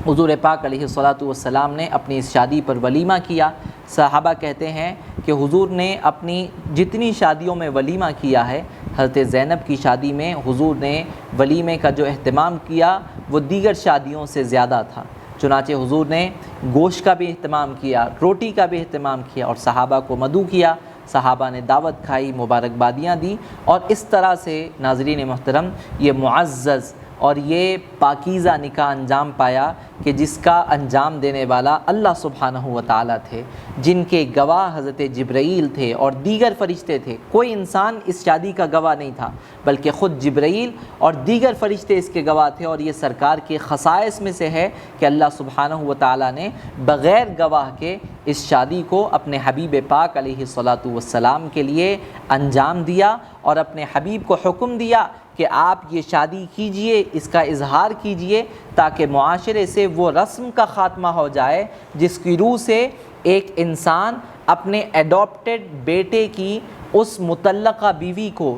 حضور پاک علیہ الصلاۃ والسلام نے اپنی اس شادی پر ولیمہ کیا۔ صحابہ کہتے ہیں کہ حضور نے اپنی جتنی شادیوں میں ولیمہ کیا ہے، حضرت زینب کی شادی میں حضور نے ولیمے کا جو اہتمام کیا وہ دیگر شادیوں سے زیادہ تھا۔ چنانچہ حضور نے گوشت کا بھی اہتمام کیا، روٹی کا بھی اہتمام کیا اور صحابہ کو مدعو کیا، صحابہ نے دعوت کھائی، مبارکبادیاں دی، اور اس طرح سے ناظرین محترم یہ معزز اور یہ پاکیزہ نکاح انجام پایا کہ جس کا انجام دینے والا اللہ سبحانہ و تعالیٰ تھے، جن کے گواہ حضرت جبرائیل تھے اور دیگر فرشتے تھے۔ کوئی انسان اس شادی کا گواہ نہیں تھا بلکہ خود جبرائیل اور دیگر فرشتے اس کے گواہ تھے، اور یہ سرکار کے خصائص میں سے ہے کہ اللہ سبحانہ و تعالیٰ نے بغیر گواہ کے اس شادی کو اپنے حبیب پاک علیہ الصلاۃ والسلام کے لیے انجام دیا اور اپنے حبیب کو حکم دیا کہ آپ یہ شادی کیجئے، اس کا اظہار کیجئے تاکہ معاشرے سے وہ رسم کا خاتمہ ہو جائے جس کی روح سے ایک انسان اپنے ایڈاپٹڈ بیٹے کی اس مطلقہ بیوی کو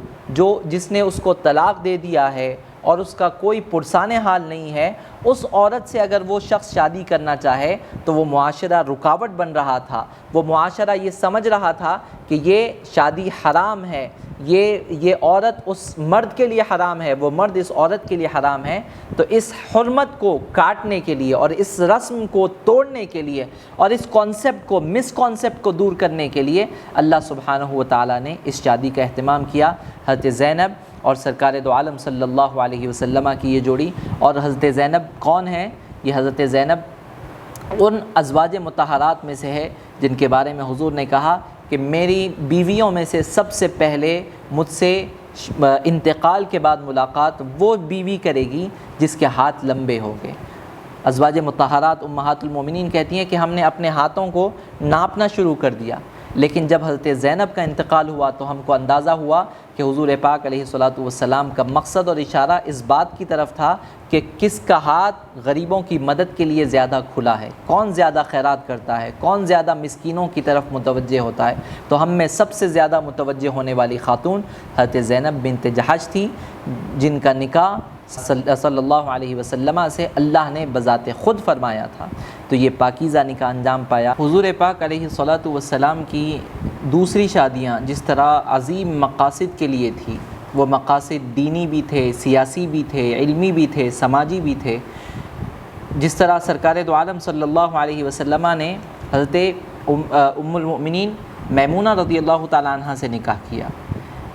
جس نے اس کو طلاق دے دیا ہے اور اس کا کوئی پرسان حال نہیں ہے، اس عورت سے اگر وہ شخص شادی کرنا چاہے تو وہ معاشرہ رکاوٹ بن رہا تھا، وہ معاشرہ یہ سمجھ رہا تھا کہ یہ شادی حرام ہے، یہ عورت اس مرد کے لیے حرام ہے، وہ مرد اس عورت کے لیے حرام ہے۔ تو اس حرمت کو کاٹنے کے لیے اور اس رسم کو توڑنے کے لیے اور اس کانسیپٹ کو مس کانسیپٹ کو دور کرنے کے لیے اللہ سبحانہ و تعالیٰ نے اس شادی کا اہتمام کیا۔ حضرت زینب اور سرکار دو عالم صلی اللہ علیہ وسلم کی یہ جوڑی، اور حضرت زینب کون ہے؟ یہ حضرت زینب ان ازواج مطہرات میں سے ہے جن کے بارے میں حضور نے کہا کہ میری بیویوں میں سے سب سے پہلے مجھ سے انتقال کے بعد ملاقات وہ بیوی کرے گی جس کے ہاتھ لمبے ہو گئے۔ ازواج مطہرات امہات المومنین کہتی ہیں کہ ہم نے اپنے ہاتھوں کو ناپنا شروع کر دیا، لیکن جب حضرت زینب کا انتقال ہوا تو ہم کو اندازہ ہوا کہ حضور پاک علیہ الصلاۃ والسلام کا مقصد اور اشارہ اس بات کی طرف تھا کہ کس کا ہاتھ غریبوں کی مدد کے لیے زیادہ کھلا ہے، کون زیادہ خیرات کرتا ہے، کون زیادہ مسکینوں کی طرف متوجہ ہوتا ہے۔ تو ہم میں سب سے زیادہ متوجہ ہونے والی خاتون حضرت زینب بنت جحش تھی، جن کا نکاح صلی اللہ علیہ وسلم سے اللہ نے بذات خود فرمایا تھا۔ تو یہ پاکیزہ نکاح انجام پایا۔ حضور پاک علیہ الصلاۃ والسلام کی دوسری شادیاں جس طرح عظیم مقاصد کے لیے تھی، وہ مقاصد دینی بھی تھے، سیاسی بھی تھے، علمی بھی تھے، سماجی بھی تھے۔ جس طرح سرکار دو عالم صلی اللہ علیہ وسلم نے حضرت ام المؤمنین میمونہ رضی اللہ تعالیٰ عنہ سے نکاح کیا۔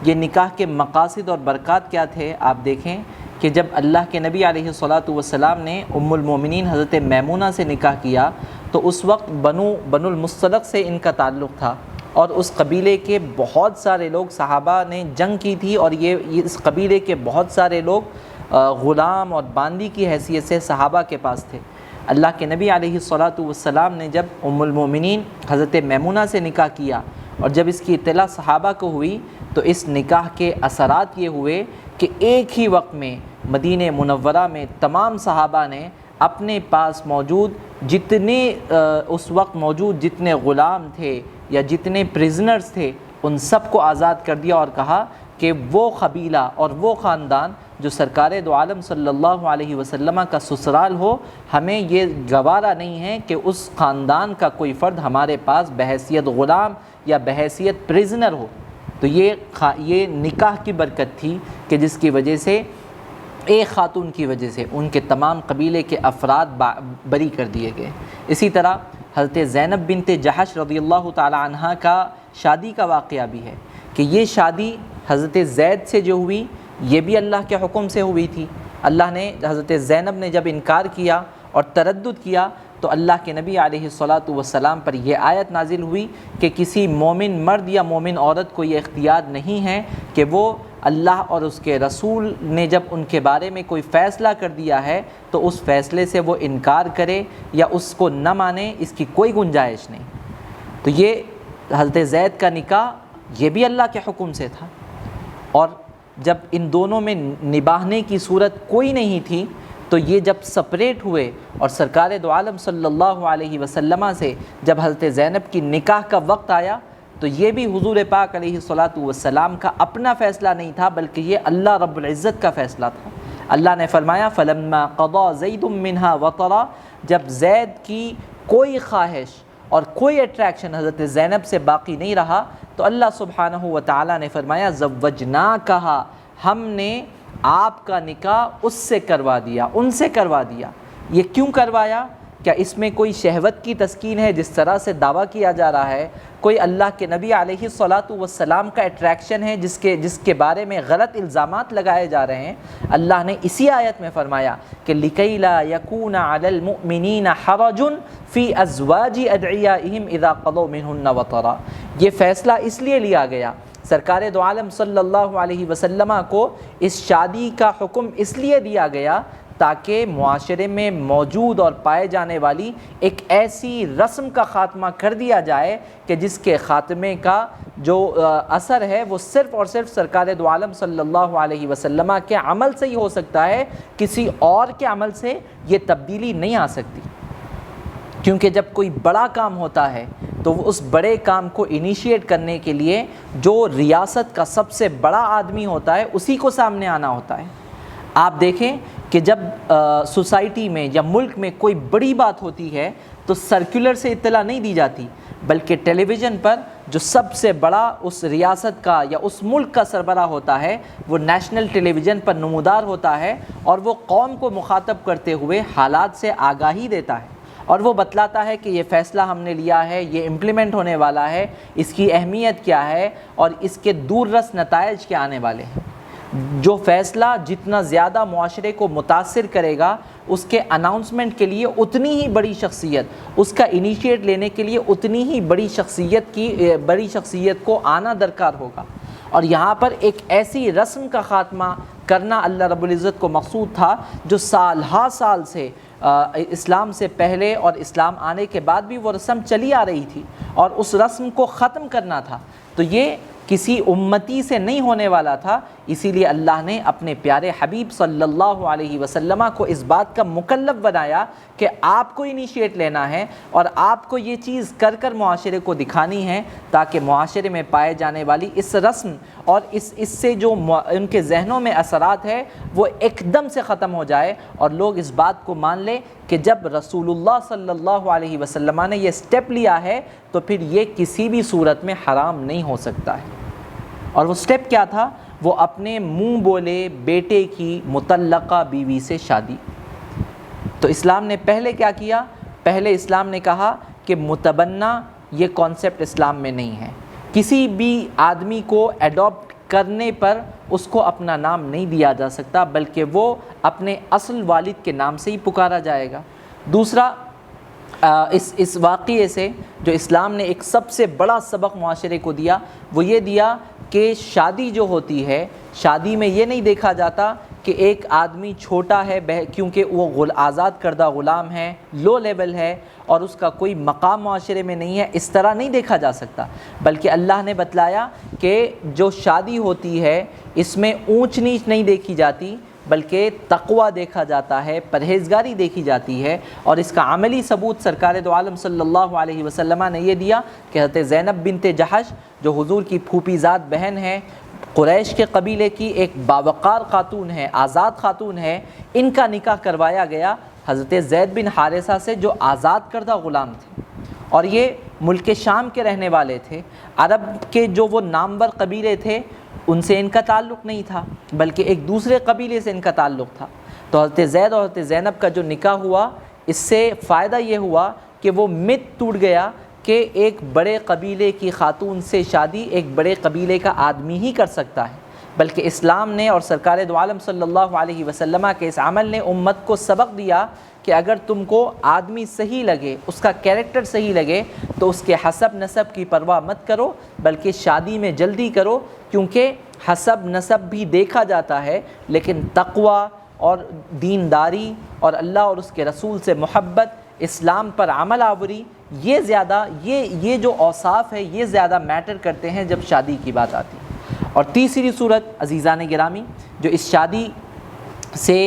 یہ نکاح کے مقاصد اور برکات کیا تھے آپ دیکھیں کہ جب اللہ کے نبی علیہ الصلاۃ والسلام نے ام المؤمنین حضرت میمونہ سے نکاح کیا تو اس وقت بنو المصطلق سے ان کا تعلق تھا، اور اس قبیلے کے بہت سارے لوگ، صحابہ نے جنگ کی تھی اور یہ اس قبیلے کے بہت سارے لوگ غلام اور باندی کی حیثیت سے صحابہ کے پاس تھے۔ اللہ کے نبی علیہ الصلاۃ والسلام نے جب ام المومنین حضرت میمونہ سے نکاح کیا اور جب اس کی اطلاع صحابہ کو ہوئی تو اس نکاح کے اثرات یہ ہوئے کہ ایک ہی وقت میں مدینہ منورہ میں تمام صحابہ نے اپنے پاس موجود جتنے اس وقت موجود جتنے غلام تھے یا جتنے پرزنرز تھے ان سب کو آزاد کر دیا اور کہا کہ وہ قبیلہ اور وہ خاندان جو سرکار دو عالم صلی اللہ علیہ وسلم کا سسرال ہو، ہمیں یہ گوارا نہیں ہے کہ اس خاندان کا کوئی فرد ہمارے پاس بحیثیت غلام یا بحیثیت پرزنر ہو۔ تو یہ نکاح کی برکت تھی کہ جس کی وجہ سے ایک خاتون کی وجہ سے ان کے تمام قبیلے کے افراد بری کر دیے گئے۔ اسی طرح حضرت زینب بنت جحش رضی اللہ تعالی عنہ کا شادی کا واقعہ بھی ہے کہ یہ شادی حضرت زید سے جو ہوئی یہ بھی اللہ کے حکم سے ہوئی تھی۔ اللہ نے حضرت زینب نے جب انکار کیا اور تردد کیا تو اللہ کے نبی علیہ الصلاۃ والسلام پر یہ آیت نازل ہوئی کہ کسی مومن مرد یا مومن عورت کو یہ اختیار نہیں ہے کہ وہ اللہ اور اس کے رسول نے جب ان کے بارے میں کوئی فیصلہ کر دیا ہے تو اس فیصلے سے وہ انکار کرے یا اس کو نہ مانے، اس کی کوئی گنجائش نہیں۔ تو یہ حضرت زید کا نکاح یہ بھی اللہ کے حکم سے تھا، اور جب ان دونوں میں نباہنے کی صورت کوئی نہیں تھی تو یہ جب سپریٹ ہوئے اور سرکار دو عالم صلی اللہ علیہ وسلم سے جب حضرت زینب کی نکاح کا وقت آیا تو یہ بھی حضور پاک علیہ الصلاۃ والسلام کا اپنا فیصلہ نہیں تھا بلکہ یہ اللہ رب العزت کا فیصلہ تھا۔ اللہ نے فرمایا فَلَمَّا قَضَى زَيْدٌ مِّنْهَا وَطَرًا، جب زید کی کوئی خواہش اور کوئی اٹریکشن حضرت زینب سے باقی نہیں رہا تو اللہ سبحانہ و تعالیٰ نے فرمایا زوجناکہا، ہم نے آپ کا نکاح اس سے کروا دیا، ان سے کروا دیا۔ یہ کیوں کروایا؟ کیا اس میں کوئی شہوت کی تسکین ہے جس طرح سے دعویٰ کیا جا رہا ہے؟ کوئی اللہ کے نبی علیہ الصلاۃ والسلام کا اٹریکشن ہے جس کے بارے میں غلط الزامات لگائے جا رہے ہیں؟ اللہ نے اسی آیت میں فرمایا کہ لِكَيْ لَا يَكُونَ عَلَى الْمُؤْمِنِينَ حَرَجٌ فِي أَزْوَاجِ أَدْعِيَائِهِمْ إِذَا قَضَوْا مِنْهُنَّ وَطَرًا، یہ فیصلہ اس لیے لیا گیا، سرکار دو عالم صلی اللہ علیہ وسلم کو اس شادی کا حکم اس لیے دیا گیا تاکہ معاشرے میں موجود اور پائے جانے والی ایک ایسی رسم کا خاتمہ کر دیا جائے کہ جس کے خاتمے کا جو اثر ہے وہ صرف اور صرف سرکار دو عالم صلی اللہ علیہ وسلم کے عمل سے ہی ہو سکتا ہے، کسی اور کے عمل سے یہ تبدیلی نہیں آ سکتی۔ کیونکہ جب کوئی بڑا کام ہوتا ہے تو اس بڑے کام کو انیشیٹ کرنے کے لیے جو ریاست کا سب سے بڑا آدمی ہوتا ہے اسی کو سامنے آنا ہوتا ہے۔ آپ دیکھیں کہ جب سوسائٹی میں یا ملک میں کوئی بڑی بات ہوتی ہے تو سرکولر سے اطلاع نہیں دی جاتی بلکہ ٹیلی ویژن پر جو سب سے بڑا اس ریاست کا یا اس ملک کا سربراہ ہوتا ہے وہ نیشنل ٹیلی ویژن پر نمودار ہوتا ہے اور وہ قوم کو مخاطب کرتے ہوئے حالات سے آگاہی دیتا ہے اور وہ بتلاتا ہے کہ یہ فیصلہ ہم نے لیا ہے، یہ امپلیمنٹ ہونے والا ہے، اس کی اہمیت کیا ہے اور اس کے دور رس نتائج کیا آنے والے ہیں۔ جو فیصلہ جتنا زیادہ معاشرے کو متاثر کرے گا اس کے اناؤنسمنٹ کے لیے اتنی ہی بڑی شخصیت، اس کا انیشیٹ لینے کے لیے اتنی ہی بڑی شخصیت کو آنا درکار ہوگا۔ اور یہاں پر ایک ایسی رسم کا خاتمہ کرنا اللہ رب العزت کو مقصود تھا جو سال ہا سال سے اسلام سے پہلے اور اسلام آنے کے بعد بھی وہ رسم چلی آ رہی تھی اور اس رسم کو ختم کرنا تھا۔ تو یہ کسی امتی سے نہیں ہونے والا تھا، اسی لیے اللہ نے اپنے پیارے حبیب صلی اللہ علیہ وسلم کو اس بات کا مکلف بنایا کہ آپ کو انیشیٹ لینا ہے اور آپ کو یہ چیز کر کر معاشرے کو دکھانی ہے تاکہ معاشرے میں پائے جانے والی اس رسم اور اس سے جو ان کے ذہنوں میں اثرات ہے وہ ایک دم سے ختم ہو جائے اور لوگ اس بات کو مان لیں کہ جب رسول اللہ صلی اللہ علیہ وسلم نے یہ سٹیپ لیا ہے تو پھر یہ کسی بھی صورت میں حرام نہیں ہو سکتا ہے۔ اور وہ سٹیپ کیا تھا؟ وہ اپنے منہ بولے بیٹے کی مطلقہ بیوی سے شادی۔ تو اسلام نے پہلے کیا کیا؟ پہلے اسلام نے کہا کہ متبنہ یہ کانسیپٹ اسلام میں نہیں ہے، کسی بھی آدمی کو ایڈاپٹ کرنے پر اس کو اپنا نام نہیں دیا جا سکتا بلکہ وہ اپنے اصل والد کے نام سے ہی پکارا جائے گا۔ دوسرا، اس واقعے سے جو اسلام نے ایک سب سے بڑا سبق معاشرے کو دیا وہ یہ دیا کہ شادی جو ہوتی ہے، شادی میں یہ نہیں دیکھا جاتا کہ ایک آدمی چھوٹا ہے کیونکہ وہ آزاد کردہ غلام ہے، لو لیول ہے اور اس کا کوئی مقام معاشرے میں نہیں ہے، اس طرح نہیں دیکھا جا سکتا، بلکہ اللہ نے بتلایا کہ جو شادی ہوتی ہے اس میں اونچ نیچ نہیں دیکھی جاتی، بلکہ تقوی دیکھا جاتا ہے، پرہیزگاری دیکھی جاتی ہے۔ اور اس کا عملی ثبوت سرکار دو عالم صلی اللہ علیہ وسلم نے یہ دیا کہ حضرت زینب بنت جحش جو حضور کی پھوپھی زاد بہن ہے، قریش کے قبیلے کی ایک باوقار خاتون ہے، آزاد خاتون ہے، ان کا نکاح کروایا گیا حضرت زید بن حارثہ سے جو آزاد کردہ غلام تھے، اور یہ ملک شام کے رہنے والے تھے۔ عرب کے جو وہ نامور قبیلے تھے ان سے ان کا تعلق نہیں تھا، بلکہ ایک دوسرے قبیلے سے ان کا تعلق تھا۔ تو حضرت زید اور حضرت زینب کا جو نکاح ہوا، اس سے فائدہ یہ ہوا کہ وہ مت ٹوٹ گیا کہ ایک بڑے قبیلے کی خاتون سے شادی ایک بڑے قبیلے کا آدمی ہی کر سکتا ہے، بلکہ اسلام نے اور سرکار دو عالم صلی اللہ علیہ وسلم کے اس عمل نے امت کو سبق دیا کہ اگر تم کو آدمی صحیح لگے، اس کا کیریکٹر صحیح لگے، تو اس کے حسب نسب کی پرواہ مت کرو، بلکہ شادی میں جلدی کرو، کیونکہ حسب نسب بھی دیکھا جاتا ہے، لیکن تقوی اور دینداری اور اللہ اور اس کے رسول سے محبت، اسلام پر عمل آوری، یہ زیادہ یہ جو اوصاف ہے یہ زیادہ میٹر کرتے ہیں جب شادی کی بات آتی ہے۔ اور تیسری صورت عزیزان گرامی جو اس شادی سے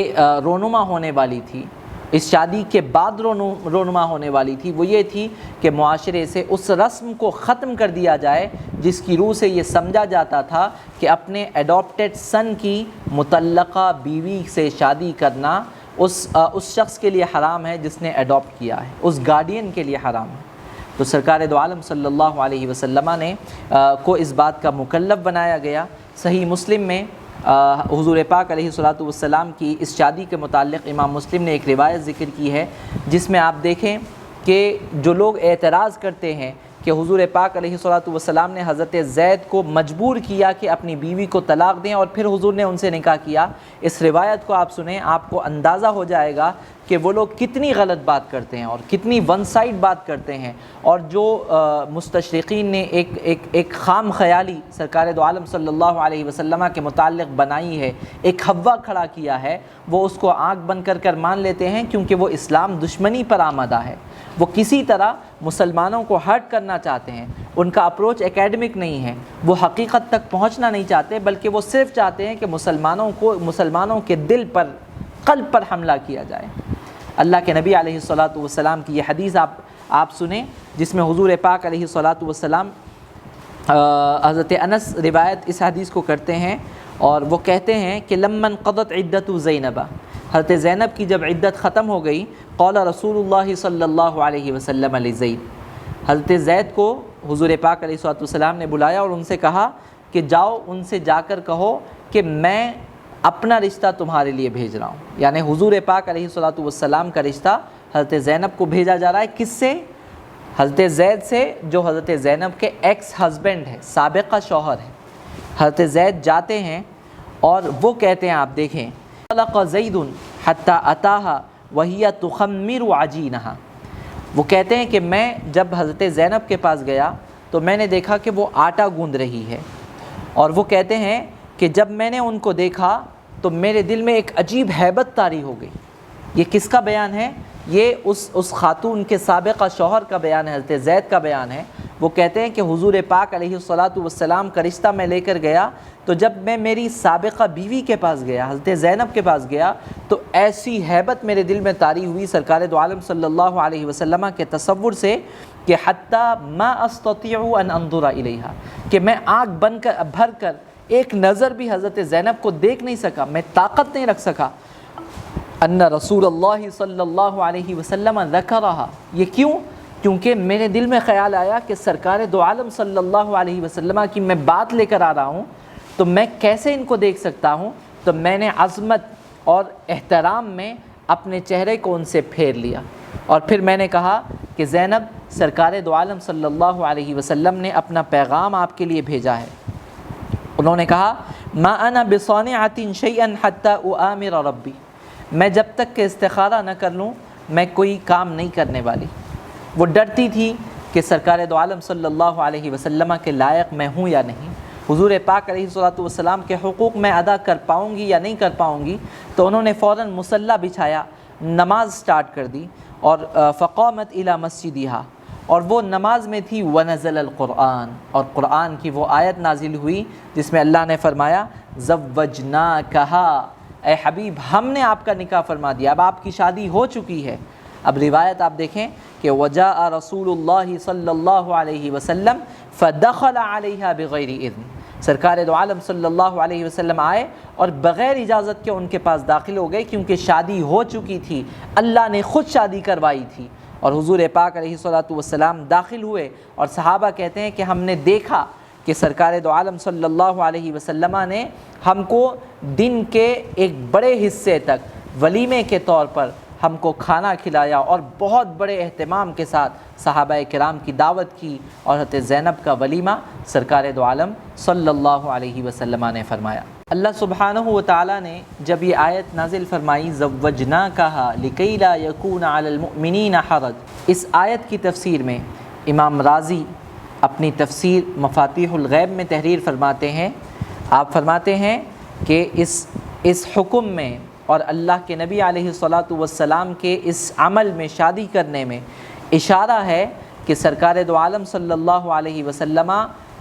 رونما ہونے والی تھی، اس شادی کے بعد رونما ہونے والی تھی، وہ یہ تھی کہ معاشرے سے اس رسم کو ختم کر دیا جائے جس کی روح سے یہ سمجھا جاتا تھا کہ اپنے ایڈاپٹیڈ سن کی مطلقہ بیوی سے شادی کرنا اس شخص کے لیے حرام ہے جس نے ایڈاپٹ کیا ہے، اس گارڈین کے لیے حرام ہے۔ تو سرکار دو عالم صلی اللہ علیہ وسلم نے کو اس بات کا مکلف بنایا گیا۔ صحیح مسلم میں حضور پاک علیہ السلام کی اس شادی کے متعلق امام مسلم نے ایک روایت ذکر کی ہے، جس میں آپ دیکھیں کہ جو لوگ اعتراض کرتے ہیں کہ حضور پاک علیہ السلام نے حضرت زید کو مجبور کیا کہ اپنی بیوی کو طلاق دیں اور پھر حضور نے ان سے نکاح کیا، اس روایت کو آپ سنیں، آپ کو اندازہ ہو جائے گا کہ وہ لوگ کتنی غلط بات کرتے ہیں اور کتنی ون سائڈ بات کرتے ہیں، اور جو مستشرقین نے ایک خام خیالی سرکار دو عالم صلی اللہ علیہ وسلم کے متعلق بنائی ہے، ایک حوا کھڑا کیا ہے، وہ اس کو آنکھ بند کر مان لیتے ہیں، کیونکہ وہ اسلام دشمنی پر آمدہ ہے، وہ کسی طرح مسلمانوں کو ہرٹ کرنا چاہتے ہیں، ان کا اپروچ اکیڈمک نہیں ہے، وہ حقیقت تک پہنچنا نہیں چاہتے، بلکہ وہ صرف چاہتے ہیں کہ مسلمانوں کے دل پر، قلب پر حملہ کیا جائے۔ اللہ کے نبی علیہ السلام کی یہ حدیث آپ سنیں، جس میں حضور پاک علیہ السلام حضرت انس روایت اس حدیث کو کرتے ہیں، اور وہ کہتے ہیں کہ لمن قضت عدت زینب، حضرت زینب کی جب عدت ختم ہو گئی، قال رسول اللہ صلی اللہ علیہ وسلم لزید، حضرت زید کو حضور پاک علیہ السلام نے بلایا اور ان سے کہا کہ جاؤ ان سے جا کر کہو کہ میں اپنا رشتہ تمہارے لیے بھیج رہا ہوں، یعنی حضور پاک علیہ السلام کا رشتہ حضرت زینب کو بھیجا جا رہا ہے۔ کس سے؟ حضرت زید سے، جو حضرت زینب کے ایکس ہسبینڈ ہے، سابقہ شوہر ہے۔ حضرت زید جاتے ہیں اور وہ کہتے ہیں، آپ دیکھیں، طلق زید حتی اتاہا وہی تخمر عجینہا، وہ کہتے ہیں کہ میں جب حضرت زینب کے پاس گیا تو میں نے دیکھا کہ وہ آٹا گوندھ رہی ہے، اور وہ کہتے ہیں کہ جب میں نے ان کو دیکھا تو میرے دل میں ایک عجیب ہیبت طاری ہو گئی۔ یہ کس کا بیان ہے؟ یہ اس خاتون کے سابقہ شوہر کا بیان ہے، حضرت زید کا بیان ہے۔ وہ کہتے ہیں کہ حضور پاک علیہ السلام کا رشتہ میں لے کر گیا، تو جب میں میری سابقہ بیوی کے پاس گیا، حضرت زینب کے پاس گیا، تو ایسی ہیبت میرے دل میں طاری ہوئی سرکار دو عالم صلی اللہ علیہ وسلم کے تصور سے کہ حتی ما استطیع ان انظر الیہا، کہ میں آنکھ بھر کر ایک نظر بھی حضرت زینب کو دیکھ نہیں سکا، میں طاقت نہیں رکھ سکا۔ ان رسول اللہ صلی اللہ علیہ وسلم ذکرہا، یہ کیوں؟ کیونکہ میرے دل میں خیال آیا کہ سرکار دو عالم صلی اللہ علیہ وسلم کی میں بات لے کر آ رہا ہوں، تو میں کیسے ان کو دیکھ سکتا ہوں؟ تو میں نے عظمت اور احترام میں اپنے چہرے کو ان سے پھیر لیا، اور پھر میں نے کہا کہ زینب، سرکار دو عالم صلی اللہ علیہ وسلم نے اپنا پیغام آپ کے لیے بھیجا ہے۔ انہوں نے کہا ما انا بصانعۃ شیئا حتی اؤامر ربی، میں جب تک کہ استخارہ نہ کر لوں میں کوئی کام نہیں کرنے والی۔ وہ ڈرتی تھی کہ سرکار دو عالم صلی اللہ علیہ وسلم کے لائق میں ہوں یا نہیں، حضور پاک علیہ الصلوۃ والسلام کے حقوق میں ادا کر پاؤں گی یا نہیں کر پاؤں گی، تو انہوں نے فوراً مصلی بچھایا، نماز سٹارٹ کر دی، اور فقامت الی مسجدہا، اور وہ نماز میں تھی، ونزل القرآن، اور قرآن کی وہ آیت نازل ہوئی جس میں اللہ نے فرمایا زوجناکہا، اے حبیب ہم نے آپ کا نکاح فرما دیا، اب آپ کی شادی ہو چکی ہے۔ اب روایت آپ دیکھیں کہ وجاء رسول اللہ صلی اللہ علیہ وسلم فدخل علیہا بغیر اذن، سرکار دو عالم صلی اللہ علیہ وسلم آئے اور بغیر اجازت کے ان کے پاس داخل ہو گئے، کیونکہ شادی ہو چکی تھی، اللہ نے خود شادی کروائی تھی۔ اور حضور پاک علیہ الصلوۃ والسلام داخل ہوئے، اور صحابہ کہتے ہیں کہ ہم نے دیکھا کہ سرکار دو عالم صلی اللہ علیہ وسلم نے ہم کو دن کے ایک بڑے حصے تک ولیمے کے طور پر ہم کو کھانا کھلایا، اور بہت بڑے اہتمام کے ساتھ صحابہ کرام کی دعوت کی، اور حضرت زینب کا ولیمہ سرکار دو عالم صلی اللہ علیہ وسلم نے فرمایا۔ اللہ سبحانہ و تعالیٰ نے جب یہ آیت نازل فرمائی زوجناکہا لکی لا یکون علی المؤمنین حرج، اس آیت کی تفسیر میں امام رازی اپنی تفسیر مفاتیح الغیب میں تحریر فرماتے ہیں، آپ فرماتے ہیں کہ اس حکم میں اور اللہ کے نبی علیہ الصلوۃ والسلام کے اس عمل میں، شادی کرنے میں اشارہ ہے کہ سرکار دو عالم صلی اللہ علیہ وسلم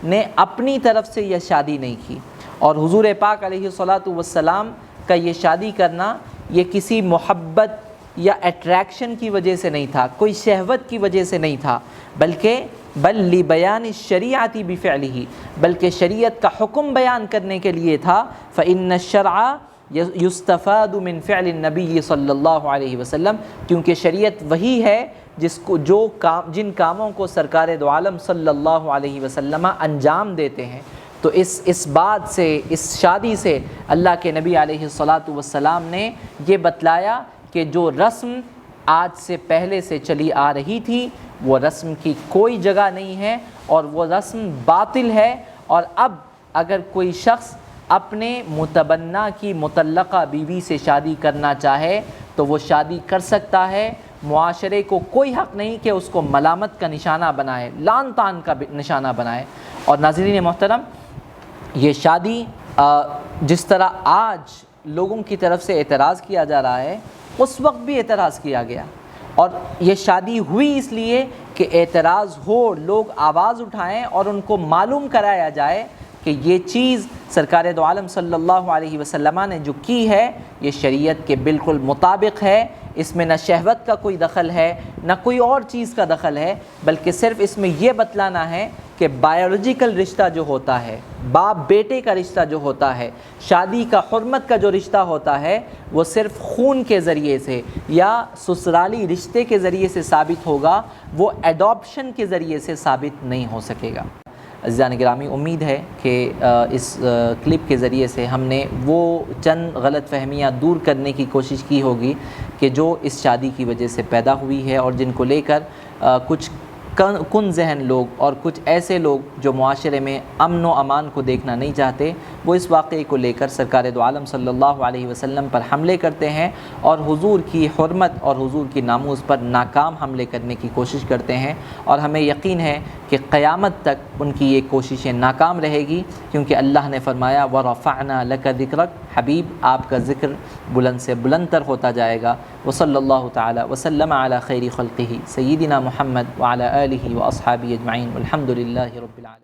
نے اپنی طرف سے یہ شادی نہیں کی، اور حضور پاک علیہ الصلوۃ والسلام کا یہ شادی کرنا یہ کسی محبت یا اٹریکشن کی وجہ سے نہیں تھا، کوئی شہوت کی وجہ سے نہیں تھا، بل لبیان الشریعۃ بفعلہ، بلکہ شریعت کا حکم بیان کرنے کے لیے تھا۔ فإن الشرع یستفاد من فعل النبی صلی اللہ علیہ وسلم، کیونکہ شریعت وہی ہے جن کاموں کو سرکار دو عالم صلی اللہ علیہ وسلم انجام دیتے ہیں۔ تو اس بات سے، اس شادی سے اللہ کے نبی علیہ الصلوۃ والسلام نے یہ بتلایا کہ جو رسم آج سے پہلے سے چلی آ رہی تھی وہ رسم کی کوئی جگہ نہیں ہے، اور وہ رسم باطل ہے، اور اب اگر کوئی شخص اپنے متبنہ کی مطلقہ بیوی سے شادی کرنا چاہے تو وہ شادی کر سکتا ہے، معاشرے کو کوئی حق نہیں کہ اس کو ملامت کا نشانہ بنائے، لعن طعن کا نشانہ بنائے۔ اور ناظرین محترم، یہ شادی جس طرح آج لوگوں کی طرف سے اعتراض کیا جا رہا ہے، اس وقت بھی اعتراض کیا گیا، اور یہ شادی ہوئی اس لیے کہ اعتراض ہو، لوگ آواز اٹھائیں اور ان کو معلوم کرایا جائے کہ یہ چیز سرکار دو عالم صلی اللہ علیہ وسلم نے جو کی ہے یہ شریعت کے بالکل مطابق ہے، اس میں نہ شہوت کا کوئی دخل ہے، نہ کوئی اور چیز کا دخل ہے، بلکہ صرف اس میں یہ بتلانا ہے کہ بایولوجیکل رشتہ جو ہوتا ہے، باپ بیٹے کا رشتہ جو ہوتا ہے، شادی کا حرمت کا جو رشتہ ہوتا ہے، وہ صرف خون کے ذریعے سے یا سسرالی رشتے کے ذریعے سے ثابت ہوگا، وہ ایڈاپشن کے ذریعے سے ثابت نہیں ہو سکے گا۔ عزیزان گرامی، امید ہے کہ اس کلپ کے ذریعے سے ہم نے وہ چند غلط فہمیاں دور کرنے کی کوشش کی ہوگی کہ جو اس شادی کی وجہ سے پیدا ہوئی ہے، اور جن کو لے کر کچھ کن ذہن لوگ اور کچھ ایسے لوگ جو معاشرے میں امن و امان کو دیکھنا نہیں چاہتے، وہ اس واقعے کو لے کر سرکار دو عالم صلی اللہ علیہ وسلم پر حملے کرتے ہیں، اور حضور کی حرمت اور حضور کی ناموس پر ناکام حملے کرنے کی کوشش کرتے ہیں، اور ہمیں یقین ہے کہ قیامت تک ان کی یہ کوششیں ناکام رہے گی، کیونکہ اللہ نے فرمایا وَرَفَعْنَا لَكَ ذِكْرَكَ، حبیب آپ کا ذکر بلند سے بلند تر ہوتا جائے گا۔ وصلی اللہ تعالی وسلم علی خیر خلقہ سیدنا محمد وعلی آلہ واصحابہ اجمعین، والحمد للہ رب العالمین۔